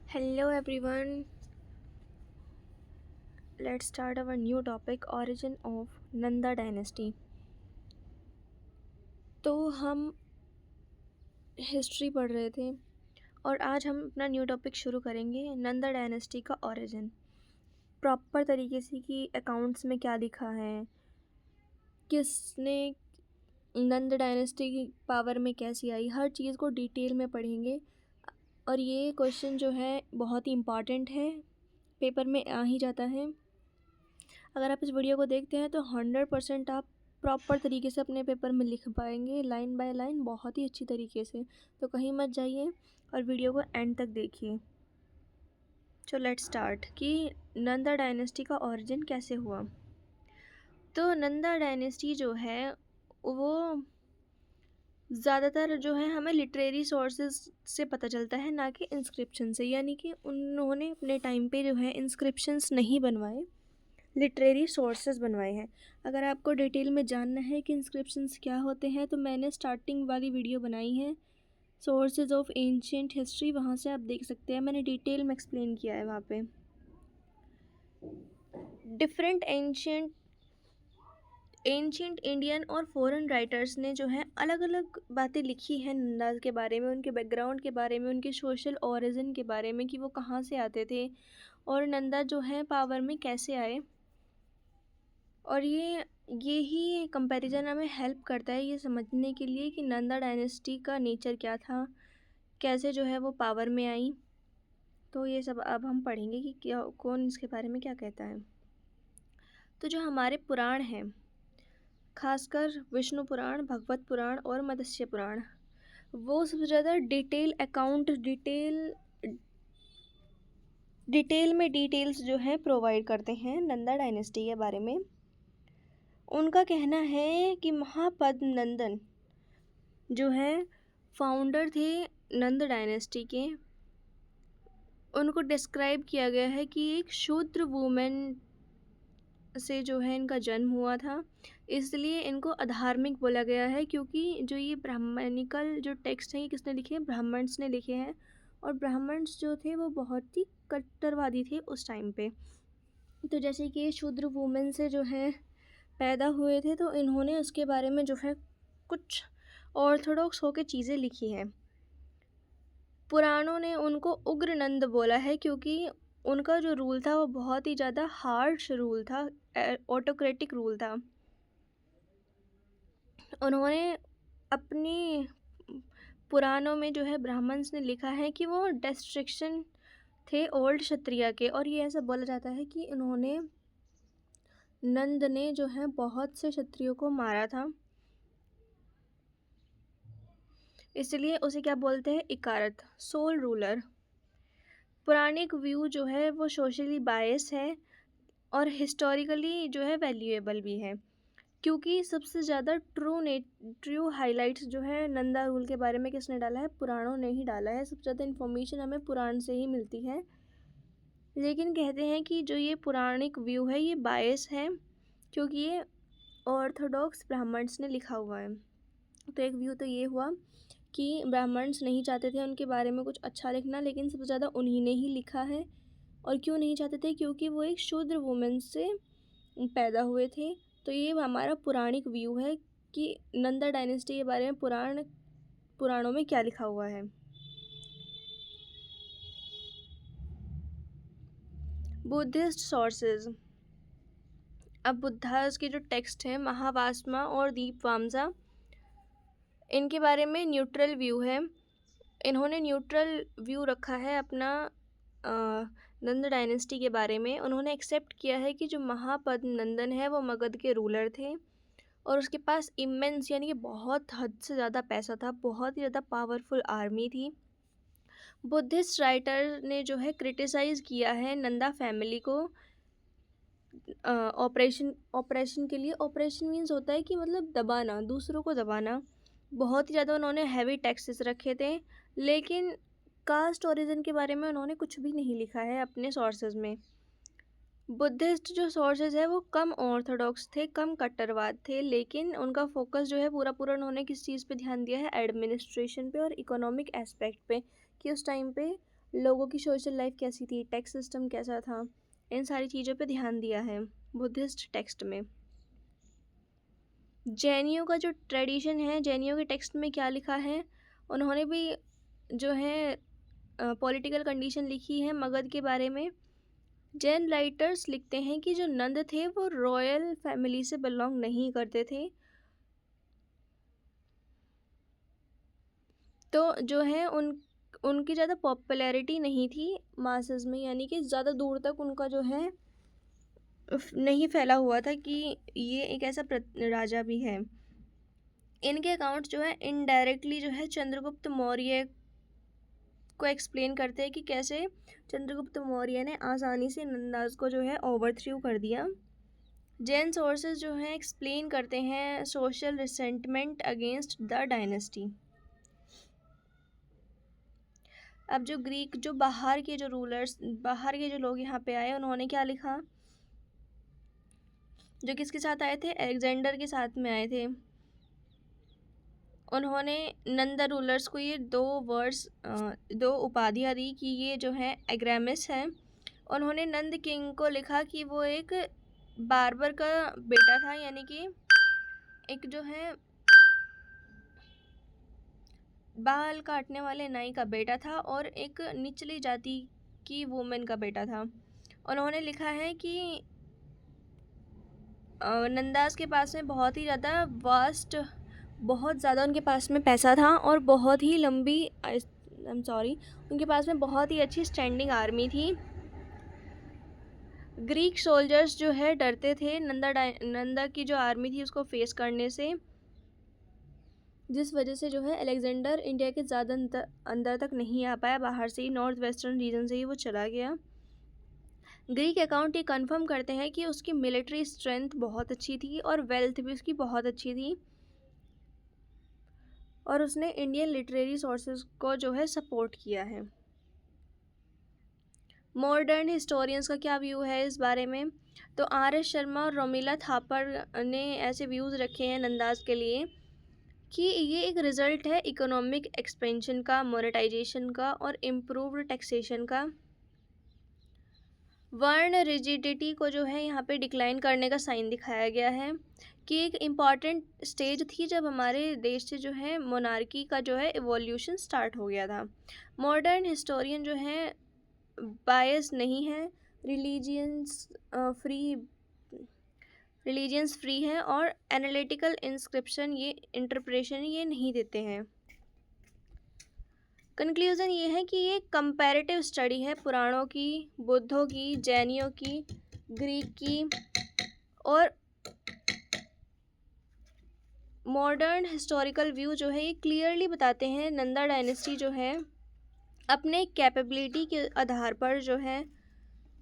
Hello everyone, let's start our new topic origin of Nanda dynasty। तो हम history पढ़ रहे थे और आज हम अपना न्यू टॉपिक शुरू करेंगे नंदा डायनेस्टी का ओरिजिन प्रॉपर तरीके से कि अकाउंट्स में क्या लिखा है, किसने नंद डायनेस्टी की पावर में कैसी आई, हर चीज़ को डिटेल में पढ़ेंगे। और ये क्वेश्चन जो है बहुत ही इम्पॉर्टेंट है, पेपर में आ ही जाता है। अगर आप इस वीडियो को देखते हैं तो 100% आप प्रॉपर तरीके से अपने पेपर में लिख पाएंगे, लाइन बाय लाइन, बहुत ही अच्छी तरीके से। तो कहीं मत जाइए और वीडियो को एंड तक देखिए। तो लेट्स स्टार्ट कि नंदा डायनेस्टी का ओरिजिन कैसे हुआ। तो नंदा डायनेस्टी जो है वो ज़्यादातर जो है हमें लिटरेरी सोर्सेज से पता चलता है, ना कि इंस्क्रिप्शन से। यानी कि उन्होंने अपने टाइम पे जो है इंस्क्रिप्शंस नहीं बनवाए, लिटरेरी सोर्सेज बनवाए हैं। अगर आपको डिटेल में जानना है कि इंस्क्रिप्शंस क्या होते हैं तो मैंने स्टार्टिंग वाली वीडियो बनाई है, सोर्सेज ऑफ एंशियंट हिस्ट्री, वहाँ से आप देख सकते हैं। मैंने डिटेल में एक्सप्लेन किया है वहाँ पे। डिफरेंट एंशियंट इंडियन और फॉरेन राइटर्स ने जो है अलग अलग बातें लिखी हैं नंदा के बारे में, उनके बैकग्राउंड के बारे में, उनके सोशल ओरिजिन के बारे में, कि वो कहाँ से आते थे और नंदा जो है पावर में कैसे आए। और ये ही कंपैरिजन हमें हेल्प करता है ये समझने के लिए कि नंदा डायनेस्टी का नेचर क्या था, कैसे जो है वो पावर में आई। तो ये सब अब हम पढ़ेंगे कि क्या, कौन इसके बारे में क्या कहता है। तो जो हमारे पुराण हैं, खासकर विष्णु पुराण, भगवत पुराण और मत्स्य पुराण, वो सबसे ज़्यादा डिटेल में डिटेल्स जो है प्रोवाइड करते हैं नंदा डायनेस्टी के बारे में। उनका कहना है कि महापद्म नंदन जो है फाउंडर थे नंद डायनेस्टी के। उनको डिस्क्राइब किया गया है कि एक शूद्र वुमेन से जो है इनका जन्म हुआ था, इसलिए इनको अधार्मिक बोला गया है। क्योंकि जो ये ब्राह्मणिकल जो टेक्स्ट हैं ये किसने लिखे हैं, ब्राह्मण्स ने लिखे हैं। और ब्राह्मण्स जो थे वो बहुत ही कट्टरवादी थे उस टाइम पे। तो जैसे कि शूद्र वुमेन से जो है पैदा हुए थे, तो इन्होंने उसके बारे में जो है कुछ ऑर्थोडॉक्स होकर चीज़ें लिखी हैं। पुराणों ने उनको उग्रनंद बोला है क्योंकि उनका जो रूल था वो बहुत ही ज़्यादा हार्श रूल था, ऑटोक्रेटिक रूल था। उन्होंने अपनी पुराणों में जो है ब्राह्मण्स ने लिखा है कि वो डिस्ट्रक्शन थे ओल्ड क्षत्रिय के। और ये ऐसा बोला जाता है कि उन्होंने, नंद ने जो है बहुत से क्षत्रियों को मारा था, इसलिए उसे क्या बोलते हैं, इकारत, सोल रूलर। पुराणिक व्यू जो है वो सोशली बायस है और हिस्टोरिकली जो है वैल्यूएबल भी है, क्योंकि सबसे ज़्यादा ट्रू हाइलाइट्स जो है नंदा रूल के बारे में किसने डाला है, पुराणों ने ही डाला है। सबसे ज़्यादा इन्फॉर्मेशन हमें पुराण से ही मिलती है। लेकिन कहते हैं कि जो ये पुराणिक व्यू है ये बायस है, क्योंकि ये ऑर्थोडॉक्स ब्राह्मण्स ने लिखा हुआ है। तो एक व्यू तो ये हुआ कि ब्राह्मण्स नहीं चाहते थे उनके बारे में कुछ अच्छा लिखना, लेकिन सबसे ज़्यादा उन्हीं ने ही लिखा है। और क्यों नहीं चाहते थे, क्योंकि वो एक शूद्र वुमेन से पैदा हुए थे। तो ये हमारा पुराणिक व्यू है कि नंदा डायनेस्टी के बारे में पुराणों में क्या लिखा हुआ है। बुद्धिस्ट सोर्सेज, अब बुद्धास के जो टेक्स्ट हैं महावास्मा और दीपवामसा, इनके बारे में न्यूट्रल व्यू है। इन्होंने न्यूट्रल व्यू रखा है अपना नंद डायनेस्टी के बारे में। उन्होंने एक्सेप्ट किया है कि जो महापद्म नंदन है वो मगध के रूलर थे और उसके पास इमेंस यानी कि बहुत हद से ज़्यादा पैसा था, बहुत ही ज़्यादा पावरफुल आर्मी थी। बुद्धिस्ट राइटर ने जो है क्रिटिसाइज़ किया है नंदा फैमिली को ऑपरेशन के लिए। ऑपरेशन मीन्स होता है कि मतलब दबाना, दूसरों को दबाना। बहुत ही ज़्यादा उन्होंने हैवी टैक्सेस रखे थे, लेकिन कास्ट ओरिजिन के बारे में उन्होंने कुछ भी नहीं लिखा है अपने सोर्सेज में। बुद्धिस्ट जो सोर्सेज है वो कम ऑर्थोडॉक्स थे, कम कट्टरवाद थे, लेकिन उनका फोकस जो है पूरा पूरा उन्होंने किस चीज़ पे ध्यान दिया है, एडमिनिस्ट्रेशन पे और इकोनॉमिक एस्पेक्ट पे, कि उस टाइम पे लोगों की सोशल लाइफ कैसी थी, टैक्स सिस्टम कैसा था, इन सारी चीज़ों पे ध्यान दिया है बुद्धिस्ट टेक्स्ट में। जैनियों का जो ट्रेडिशन है, जैनियों के टेक्स्ट में क्या लिखा है, उन्होंने भी जो है पॉलिटिकल कंडीशन लिखी है मगध के बारे में। जैन राइटर्स लिखते हैं कि जो नंद थे वो रॉयल फैमिली से बिलोंग नहीं करते थे, तो जो है उनकी ज़्यादा पॉपुलैरिटी नहीं थी मासेस में, यानी कि ज़्यादा दूर तक उनका जो है नहीं फैला हुआ था कि ये एक ऐसा राजा भी है। इनके अकाउंट जो है इनडायरेक्टली जो है चंद्रगुप्त मौर्य को एक्सप्लेन करते हैं कि कैसे चंद्रगुप्त मौर्य ने आसानी से नंदास को जो है ओवरथ्रू कर दिया। जैन सोर्सेज जो हैं एक्सप्लेन करते हैं social resentment against the dynasty. अब जो ग्रीक, जो बाहर के जो रूलर्स, बाहर के जो लोग यहाँ पे आए, उन्होंने क्या लिखा, जो किसके साथ आए थे, अलेक्जेंडर के साथ में आए थे। उन्होंने नंद रूलर्स को ये दो उपाधियाँ दी कि ये जो है एग्रामिस है। उन्होंने नंद किंग को लिखा कि वो एक बार्बर का बेटा था, यानी कि एक जो है बाल काटने वाले नाई का बेटा था और एक निचली जाति की वुमेन का बेटा था। उन्होंने लिखा है कि नंदास के पास में बहुत ही बहुत ज़्यादा उनके पास में पैसा था और बहुत ही लंबी उनके पास में बहुत ही अच्छी स्टैंडिंग आर्मी थी। ग्रीक सोल्जर्स जो है डरते थे नंदा की जो आर्मी थी उसको फेस करने से, जिस वजह से जो है अलेक्जेंडर इंडिया के ज़्यादा अंदर तक नहीं आ पाया, बाहर से ही नॉर्थ वेस्टर्न रीजन से ही वो चला गया। ग्रीक अकाउंट ये कंफर्म करते हैं कि उसकी मिलिट्री स्ट्रेंथ बहुत अच्छी थी और वेल्थ भी उसकी बहुत अच्छी थी, और उसने इंडियन लिटरेरी सोर्सेज को जो है सपोर्ट किया है। मॉडर्न हिस्टोरियंस का क्या व्यू है इस बारे में, तो आर.एस. शर्मा और रोमिला थापर ने ऐसे व्यूज़ रखे हैं नंदास के लिए कि ये एक रिज़ल्ट है इकोनॉमिक एक्सपेंशन का, मोनेटाइजेशन का और इम्प्रूव्ड टैक्सेशन का। वर्ण रिजिडिटी को जो है यहाँ पे डिक्लाइन करने का साइन दिखाया गया है कि एक इम्पॉर्टेंट स्टेज थी जब हमारे देश से जो है मोनार्की का जो है इवोल्यूशन स्टार्ट हो गया था। मॉडर्न हिस्टोरियन जो है बायस नहीं है, रिलीजियंस फ्री है और एनालिटिकल इंटरप्रेशन ये नहीं देते हैं। कंक्लूज़न ये है कि ये कंपैरेटिव स्टडी है पुराणों की, बुद्धों की, जैनियों की, ग्रीक की और मॉडर्न हिस्टोरिकल व्यू जो है ये क्लियरली बताते हैं नंदा डायनेस्टी जो है अपने कैपेबिलिटी के आधार पर जो है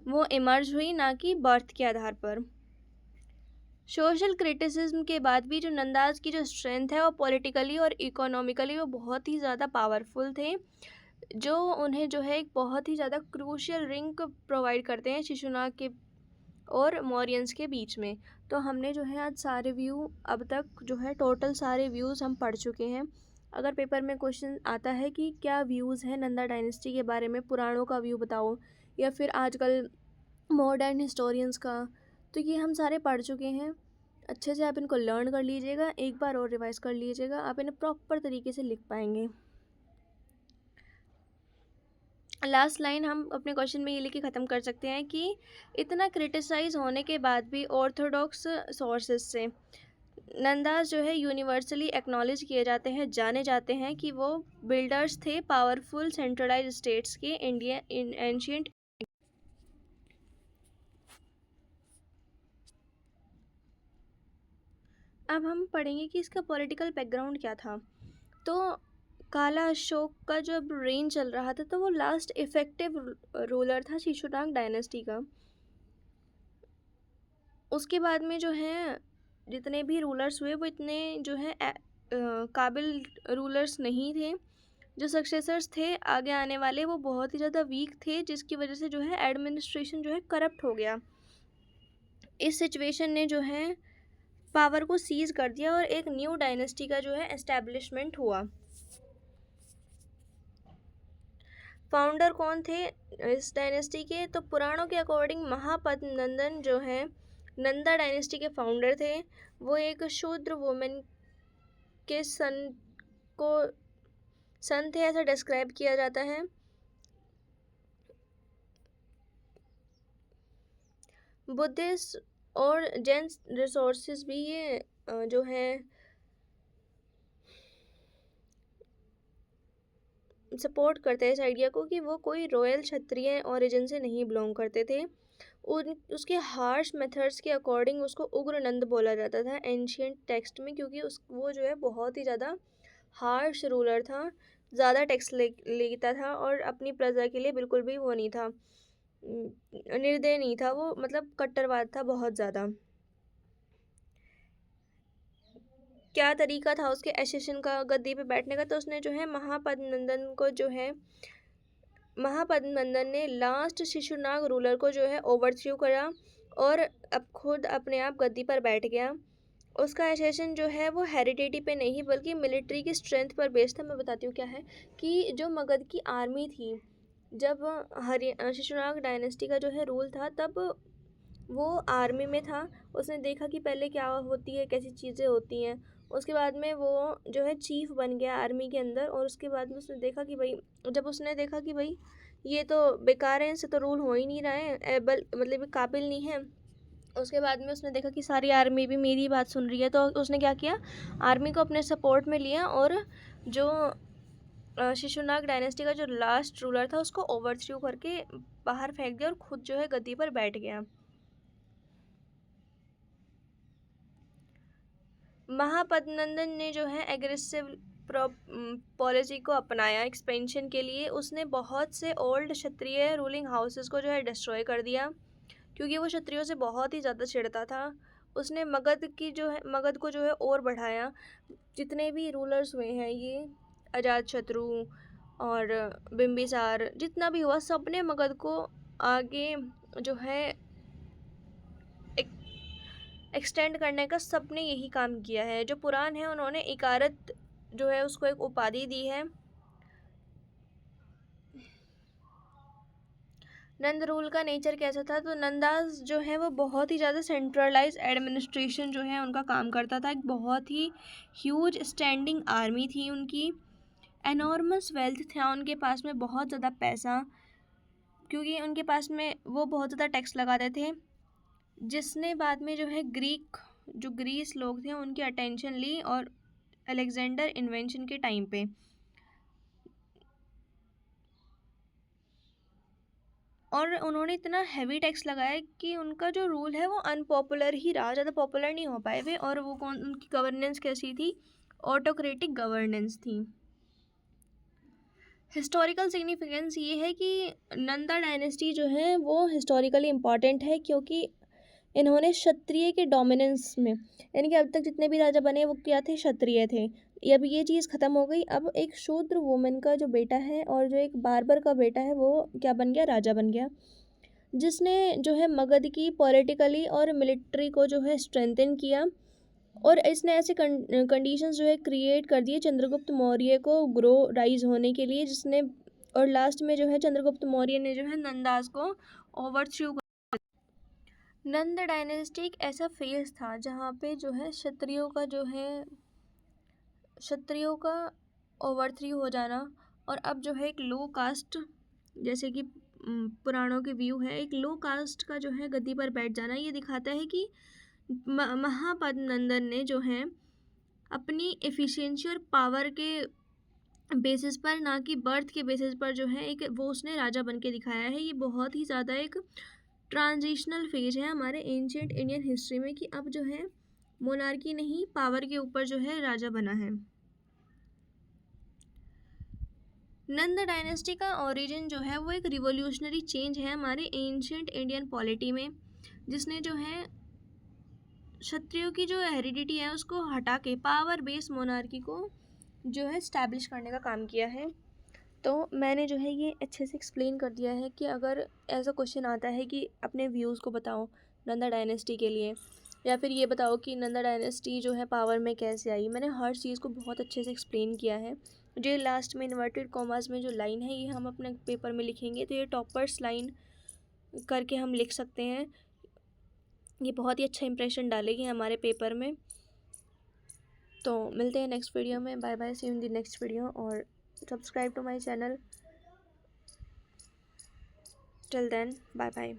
वो इमर्ज हुई, ना कि बर्थ के आधार पर। सोशल क्रिटिसिज्म के बाद भी जो नंदास की जो स्ट्रेंथ है वो पॉलिटिकली और इकोनॉमिकली वो बहुत ही ज़्यादा पावरफुल थे, जो उन्हें जो है एक बहुत ही ज़्यादा क्रूशियल लिंक प्रोवाइड करते हैं शिशुनाग के और मौर्यंस के बीच में। तो हमने जो है आज सारे व्यू, अब तक जो है टोटल सारे व्यूज़ हम पढ़ चुके हैं। अगर पेपर में क्वेश्चन आता है कि क्या व्यूज़ है नंदा डायनेस्टी के बारे में, पुराणों का व्यू बताओ या फिर आजकल मॉडर्न हिस्टोरियंस का, तो ये हम सारे पढ़ चुके हैं। अच्छे से आप इनको लर्न कर लीजिएगा, एक बार और रिवाइज कर लीजिएगा, आप इन्हें प्रॉपर तरीके से लिख पाएंगे। लास्ट लाइन हम अपने क्वेश्चन में ये लिख के ख़त्म कर सकते हैं कि इतना क्रिटिसाइज़ होने के बाद भी ऑर्थोडॉक्स सोर्सेज से नंदास जो है यूनिवर्सली एक्नॉलेज किए जाते हैं, जाने जाते हैं कि वो बिल्डर्स थे पावरफुल सेंट्रलाइज स्टेट्स के इंडिया इन एंशियंट। अब हम पढ़ेंगे कि इसका पॉलिटिकल बैकग्राउंड क्या था। तो काला अशोक का जब रेन चल रहा था तो वो लास्ट इफेक्टिव रूलर था शिशुनाग डायनेस्टी का। उसके बाद में जो है जितने भी रूलर्स हुए वो इतने जो है काबिल रूलर्स नहीं थे। जो सक्सेसर्स थे आगे आने वाले वो बहुत ही ज़्यादा वीक थे, जिसकी वजह से जो है एडमिनिस्ट्रेशन जो है करप्ट हो गया। इस सिचुएशन ने जो है पावर को सीज कर दिया और एक न्यू डायनेस्टी का जो है एस्टैब्लिशमेंट हुआ। फाउंडर कौन थे इस डायनेस्टी के? तो पुराणों के अकॉर्डिंग महापद्मनंदन जो है नंदा डायनेस्टी के फाउंडर थे। वो एक शूद्र वुमेन के को सन थे, ऐसा डिस्क्राइब किया जाता है। बुद्धिस्ट और जैन रिसोर्सेज भी ये जो है सपोर्ट करते हैं इस आइडिया को कि वो कोई रॉयल क्षत्रिय ओरिजिन से नहीं बिलोंग करते थे। उसके हार्श मेथड्स के अकॉर्डिंग उसको उग्रनंद बोला जाता था एंशियंट टेक्स्ट में, क्योंकि वो जो है बहुत ही ज़्यादा हार्श रूलर था, ज़्यादा टैक्स लेता था और अपनी प्रजा के लिए बिल्कुल भी वो नहीं था, निर्दय नहीं था वो, मतलब कट्टरवाद था बहुत ज़्यादा। क्या तरीका था उसके एसेशन का गद्दी पे बैठने का? तो उसने जो है महापद्मनंदन ने लास्ट शिशुनाग रूलर को जो है ओवरथ्रू करा और अब खुद अपने आप गद्दी पर बैठ गया। उसका एसेशन जो है वो हेरिडिटी पे नहीं बल्कि मिलिट्री की स्ट्रेंथ पर बेस्ड था। मैं बताती हूँ क्या है कि जो मगध की आर्मी थी, जब शिशुनाग डायनेस्टी का जो है रूल था, तब वो आर्मी में था। उसने देखा कि पहले क्या होती है, कैसी चीज़ें होती हैं। उसके बाद में वो जो है चीफ बन गया आर्मी के अंदर, और उसके बाद में उसने देखा कि भाई, जब उसने देखा कि भाई ये तो बेकार है, इनसे तो रूल हो ही नहीं रहा है, एबल मतलब ये काबिल नहीं है। उसके बाद में उसने देखा कि सारी आर्मी भी मेरी बात सुन रही है, तो उसने क्या किया, आर्मी को अपने सपोर्ट में लिया और जो शिशुनाग डायनेस्टी का जो लास्ट रूलर था उसको ओवरथ्रू करके बाहर फेंक दिया और खुद जो है गद्दी पर बैठ गया। महापद्मनंदन ने जो है एग्रेसिव पॉलिसी को अपनाया एक्सपेंशन के लिए। उसने बहुत से ओल्ड क्षत्रिय रूलिंग हाउसेस को जो है डिस्ट्रॉय कर दिया, क्योंकि वो क्षत्रियों से बहुत ही ज़्यादा चिढ़ता था। उसने मगध को जो है और बढ़ाया। जितने भी रूलर्स हुए हैं, ये अजातशत्रु और बिंबिसार, जितना भी हुआ, सबने मगध को आगे जो है एक्सटेंड करने का सबने यही काम किया है। जो पुराण है उन्होंने इकारत जो है उसको एक उपाधि दी है। नंद रूल का नेचर कैसा था? तो नंदास जो है वो बहुत ही ज़्यादा सेंट्रलाइज एडमिनिस्ट्रेशन जो है उनका काम करता था। एक बहुत ही ह्यूज स्टैंडिंग आर्मी थी उनकी, एनॉर्मस वेल्थ था उनके पास में, बहुत ज़्यादा पैसा, क्योंकि उनके पास में वो बहुत ज़्यादा टैक्स लगाते थे, जिसने बाद में जो है ग्रीस लोग थे उनकी अटेंशन ली, और अलेक्जेंडर इन्वेंशन के टाइम पे। और उन्होंने इतना हैवी टैक्स लगाया कि उनका जो रूल है वो अनपॉपुलर ही रहा, ज़्यादा पॉपुलर नहीं हो पाए वे। और वो उनकी गवर्नेंस कैसी थी? ऑटोक्रेटिक गवर्नेंस थी। हिस्टोरिकल सिग्निफिकेंस ये है कि नंदा डायनेस्टी जो है वो हिस्टोरिकली इम्पॉर्टेंट है, क्योंकि इन्होंने क्षत्रिय के डोमिनेंस में, यानी कि अब तक जितने भी राजा बने वो क्या थे? क्षत्रिय थे। अब ये चीज़ ख़त्म हो गई। अब एक शूद्र वुमेन का जो बेटा है और जो एक बार्बर का बेटा है वो क्या बन गया? राजा बन गया, जिसने जो है मगध की पॉलिटिकली और मिलिट्री को जो है स्ट्रेंथन किया। और इसने ऐसे कंडीशंस जो है क्रिएट कर दिए चंद्रगुप्त मौर्य को ग्रो राइज होने के लिए, जिसने और लास्ट में जो है चंद्रगुप्त मौर्य ने जो है नंदास को ओवरथ्रू। नंद डायनेस्टी एक ऐसा फेज था जहाँ पे जो है क्षत्रियों का ओवरथ्रू हो जाना, और अब जो है एक लो कास्ट, जैसे कि पुराणों के व्यू है, एक लो कास्ट का जो है गद्दी पर बैठ जाना। ये दिखाता है कि महापद्मनंदन ने जो है अपनी एफिशिएंसी और पावर के बेसिस पर, ना कि बर्थ के बेसिस पर जो है एक वो उसने राजा बन के दिखाया है। ये बहुत ही ज़्यादा एक ट्रांजिशनल फेज है हमारे एंशिएंट इंडियन हिस्ट्री में, कि अब जो है मोनार्की नहीं, पावर के ऊपर जो है राजा बना है। नंद डायनेस्टी का ओरिजिन जो है वो एक रिवोल्यूशनरी चेंज है हमारे एंशिएंट इंडियन पॉलिटी में, जिसने जो है क्षत्रियों की जो हेरिडिटी है उसको हटा के पावर बेस्ड मोनार्की को जो है स्टैब्लिश करने का काम किया है। तो मैंने जो है ये अच्छे से एक्सप्लेन कर दिया है कि अगर ऐसा क्वेश्चन आता है कि अपने व्यूज़ को बताओ नंदा डायनेस्टी के लिए, या फिर ये बताओ कि नंदा डायनेस्टी जो है पावर में कैसे आई, मैंने हर चीज़ को बहुत अच्छे से एक्सप्लेन किया है। जो लास्ट में इन्वर्टेड कॉमास में जो लाइन है ये हम अपने पेपर में लिखेंगे, तो ये टॉपर्स लाइन करके हम लिख सकते हैं। ये बहुत ही अच्छा इंप्रेशन डालेगी हमारे पेपर में। तो मिलते हैं नेक्स्ट वीडियो में। Bye bye, see you in the next video, और subscribe to my channel. Till then, bye bye.